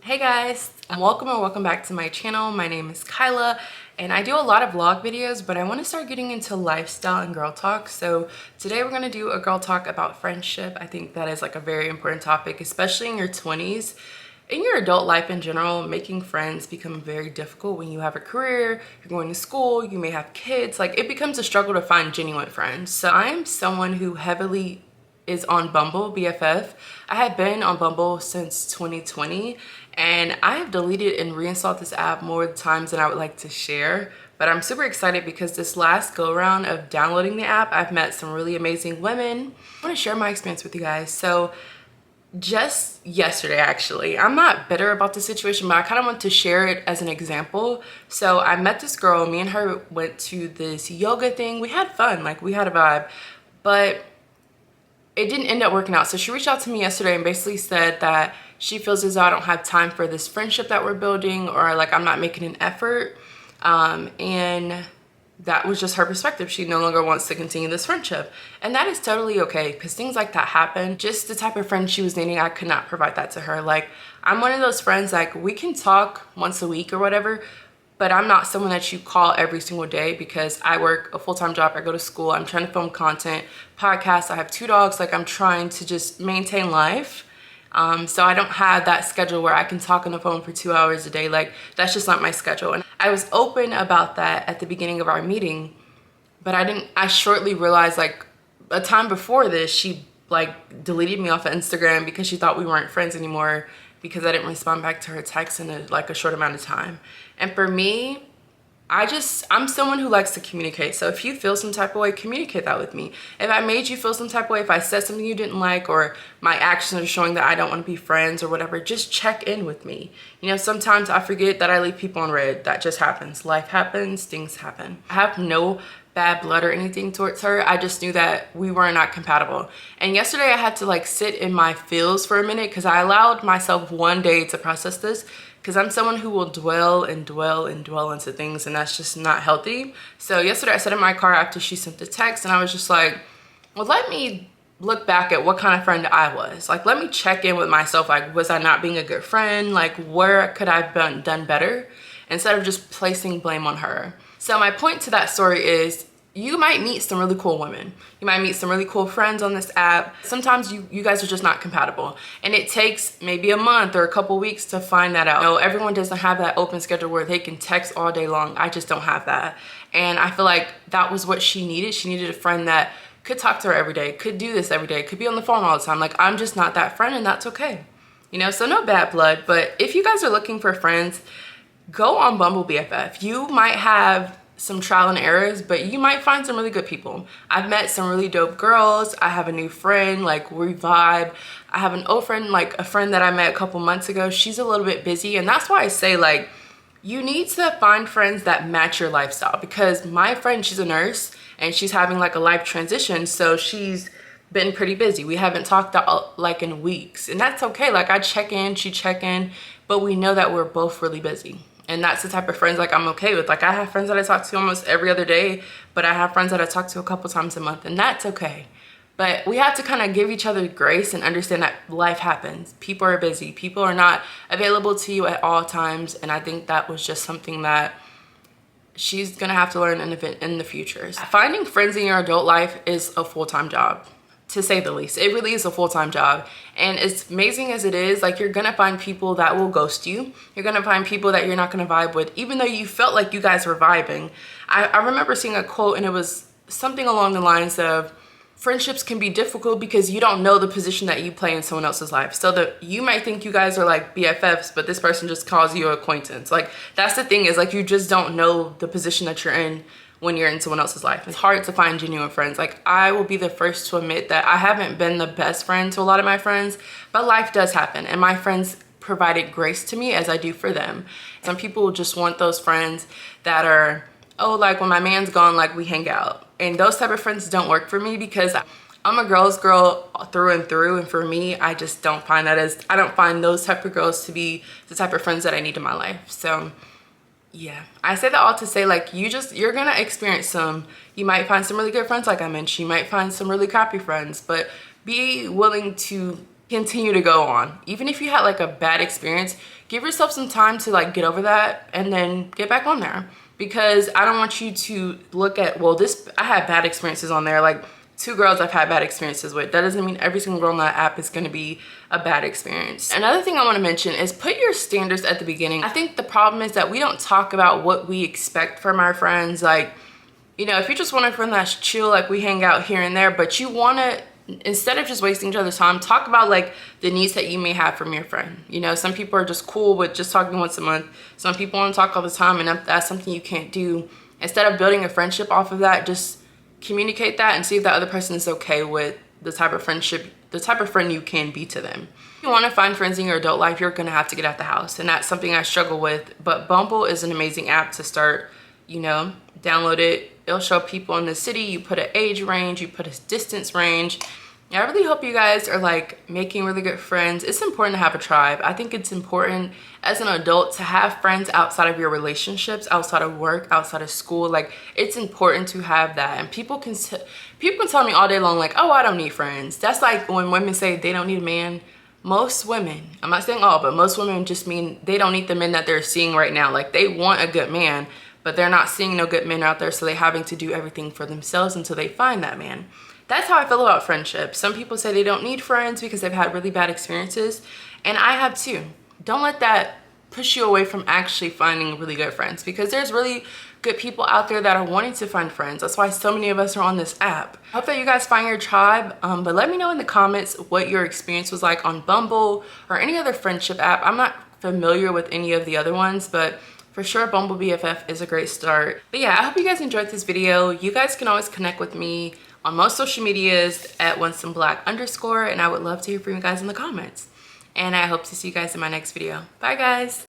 Hey guys, welcome and welcome back to my channel. My name is Kyla and I do a lot of vlog videos, but I want to start getting into lifestyle and girl talk. So today we're going to do a girl talk about friendship. I think that is like a very important topic, especially in your 20s. In your adult life in general, making friends become very difficult when you have a career, you're going to school, you may have kids. Like, it becomes a struggle to find genuine friends. So I am someone who heavily is on Bumble, BFF. I have been on Bumble since 2020 and I have deleted and reinstalled this app more times than I would like to share. But I'm super excited because this last go around of downloading the app, I've met some really amazing women. I want to share my experience with you guys. So just yesterday, actually, I'm not bitter about the situation, but I kind of want to share it as an example. So I met this girl, me and her went to this yoga thing. We had fun, like we had a vibe, but it didn't end up working out. So she reached out to me yesterday and basically said that she feels as though I don't have time for this friendship that we're building, or like I'm not making an effort. And that was just her perspective. She no longer wants to continue this friendship. And that is totally okay, because things like that happen. Just the type of friend she was needing, I could not provide that to her. Like, I'm one of those friends, like, we can talk once a week or whatever, but I'm not someone that you call every single day because I work a full-time job, I go to school, I'm trying to film content, podcasts, I have 2 dogs, like I'm trying to just maintain life. So I don't have that schedule where I can talk on the phone for 2 hours a day. Like, that's just not my schedule. And I was open about that at the beginning of our meeting, but I shortly realized, like, a time before this, she like deleted me off of Instagram because she thought we weren't friends anymore because I didn't respond back to her text in a short amount of time. And for me, I'm someone who likes to communicate. So if you feel some type of way, communicate that with me. If I made you feel some type of way, if I said something you didn't like, or my actions are showing that I don't want to be friends or whatever, just check in with me. You know, sometimes I forget that I leave people on red. That just happens. Life happens, things happen. I have no bad blood or anything towards her. I just knew that we were not compatible. And yesterday I had to like sit in my feels for a minute because I allowed myself one day to process this, because I'm someone who will dwell and dwell and dwell into things, and that's just not healthy. So yesterday I sat in my car after she sent the text and I was just like, well, let me look back at what kind of friend I was. Like, let me check in with myself. Like, was I not being a good friend? Like, where could I have done better? Instead of just placing blame on her. So my point to that story is, you might meet some really cool women. You might meet some really cool friends on this app. Sometimes you guys are just not compatible. And it takes maybe a month or a couple weeks to find that out. You know, everyone doesn't have that open schedule where they can text all day long. I just don't have that. And I feel like that was what she needed. She needed a friend that could talk to her every day, could do this every day, could be on the phone all the time. Like, I'm just not that friend, and that's okay. You know, so no bad blood. But if you guys are looking for friends, go on Bumble BFF. You might have some trial and errors, but you might find some really good people. I've met some really dope girls. I have a new friend, like, we vibe. I have an old friend, like a friend that I met a couple months ago. She's a little bit busy, and that's why I say, like, you need to find friends that match your lifestyle. Because my friend, she's a nurse and she's having like a life transition, so she's been pretty busy. We haven't talked out like in weeks, and that's okay. Like, I check in, she check in, but we know that we're both really busy. And that's the type of friends like I'm okay with. Like, I have friends that I talk to almost every other day, but I have friends that I talk to a couple times a month, and that's okay. But we have to kind of give each other grace and understand that life happens. People are busy. People are not available to you at all times. And I think that was just something that she's gonna have to learn in the future. Finding friends in your adult life is a full-time job, to say the least. It really is a full-time job. And as amazing as it is, like, you're gonna find people that will ghost you. You're gonna find people that you're not gonna vibe with, even though you felt like you guys were vibing. I remember seeing a quote, and it was something along the lines of, friendships can be difficult because you don't know the position that you play in someone else's life. So that you might think you guys are like BFFs, but this person just calls you an acquaintance. Like, that's the thing, is like, you just don't know the position that you're in when you're in someone else's life. It's hard to find genuine friends. Like, I will be the first to admit that I haven't been the best friend to a lot of my friends, but life does happen, and my friends provided grace to me as I do for them. Some people just want those friends that are, oh, like, when my man's gone, like, we hang out. And those type of friends don't work for me, because I'm a girl's girl through and through, and for me, I just don't find I don't find those type of girls to be the type of friends that I need in my life. So yeah, I say that all to say, like, you're gonna experience you might find some really good friends, like I mentioned. You might find some really crappy friends, but be willing to continue to go on. Even if you had like a bad experience, give yourself some time to like get over that and then get back on there. Because I don't want you to look at, well, this, I had bad experiences on there, like 2 girls I've had bad experiences with. That doesn't mean every single girl on that app is gonna be a bad experience. Another thing I wanna mention is put your standards at the beginning. I think the problem is that we don't talk about what we expect from our friends. Like, you know, if you just want a friend that's chill, like we hang out here and there, but you wanna, instead of just wasting each other's time, talk about like the needs that you may have from your friend. You know, some people are just cool with just talking once a month. Some people want to talk all the time, and if that's something you can't do, instead of building a friendship off of that, just communicate that and see if that other person is okay with the type of friendship, the type of friend you can be to them. If you want to find friends in your adult life, you're gonna have to get out the house, and that's something I struggle with. But Bumble is an amazing app to start. You know, download it. It'll show people in the city. You put an age range, you put a distance range. I really hope you guys are like making really good friends. It's important to have a tribe. I think it's important as an adult to have friends outside of your relationships, outside of work, outside of school. Like, it's important to have that. And people can tell me all day long like, oh, I don't need friends. That's like when women say they don't need a man. Most women, I'm not saying all, but most women just mean they don't need the men that they're seeing right now. Like, they want a good man, but they're not seeing no good men out there, so they're having to do everything for themselves until they find that man. That's how I feel about friendship. Some people say they don't need friends because they've had really bad experiences, and I have too. Don't let that push you away from actually finding really good friends, because there's really good people out there that are wanting to find friends. That's why so many of us are on this app. I hope that you guys find your tribe, but let me know in the comments what your experience was like on Bumble or any other friendship app. I'm not familiar with any of the other ones, but for sure Bumble BFF is a great start. But yeah, I hope you guys enjoyed this video. You guys can always connect with me on most social medias at @onceandblack_, and I would love to hear from you guys in the comments. And I hope to see you guys in my next video. Bye guys.